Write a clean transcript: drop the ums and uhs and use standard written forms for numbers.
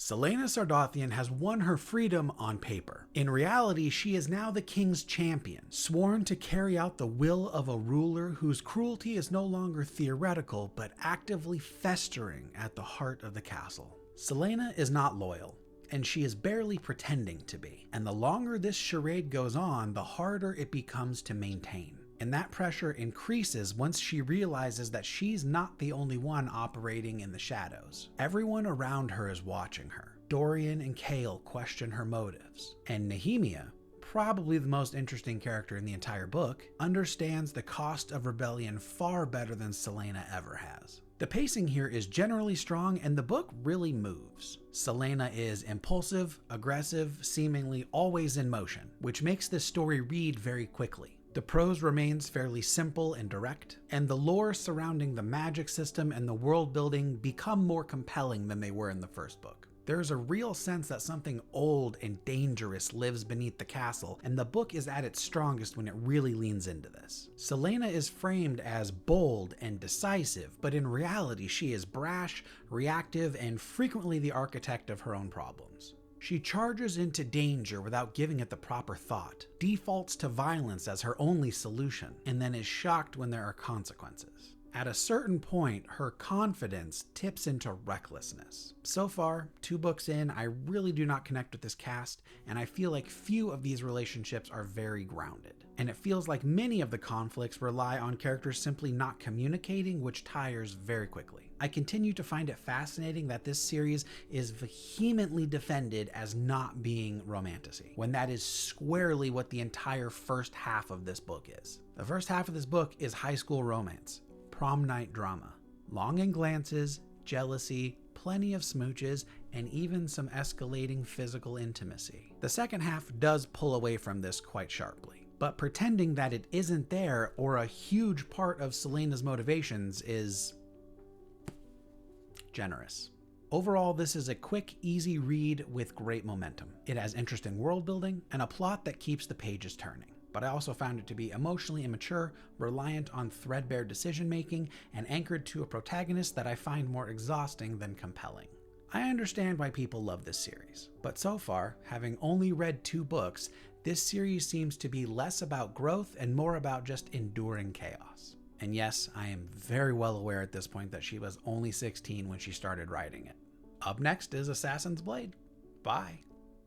Celaena Sardothien has won her freedom on paper. In reality, she is now the king's champion, sworn to carry out the will of a ruler whose cruelty is no longer theoretical, but actively festering at the heart of the castle. Celaena is not loyal, and she is barely pretending to be. And the longer this charade goes on, the harder it becomes to maintain. And that pressure increases once she realizes that she's not the only one operating in the shadows. Everyone around her is watching her. Dorian and Cale question her motives. And 𝙃𝘼𝙎𝘃𝘼, probably the most interesting character in the entire book, understands the cost of rebellion far better than Celaena ever has. The pacing here is generally strong and the book really moves. Celaena is impulsive, aggressive, seemingly always in motion, which makes this story read very quickly. The prose remains fairly simple and direct, and the lore surrounding the magic system and the world building become more compelling than they were in the first book. There's a real sense that something old and dangerous lives beneath the castle, and the book is at its strongest when it really leans into this. Celaena is framed as bold and decisive, but in reality she is brash, reactive, and frequently the architect of her own problems. She charges into danger without giving it the proper thought, defaults to violence as her only solution, and then is shocked when there are consequences. At a certain point, her confidence tips into recklessness. So far, 2 books in, I really do not connect with this cast, and I feel like few of these relationships are very grounded. And it feels like many of the conflicts rely on characters simply not communicating, which tires very quickly. I continue to find it fascinating that this series is vehemently defended as not being romantasy, when that is squarely what the entire first half of this book is. The first half of this book is high school romance. Prom night drama, longing glances, jealousy, plenty of smooches, and even some escalating physical intimacy. The second half does pull away from this quite sharply, but pretending that it isn't there or a huge part of Celaena's motivations is generous. Overall, this is a quick, easy read with great momentum. It has interesting world building and a plot that keeps the pages turning. But I also found it to be emotionally immature, reliant on threadbare decision-making, and anchored to a protagonist that I find more exhausting than compelling. I understand why people love this series, but so far, having only read 2 books, this series seems to be less about growth and more about just enduring chaos. And yes, I am very well aware at this point that she was only 16 when she started writing it. Up next is Assassin's Blade. Bye.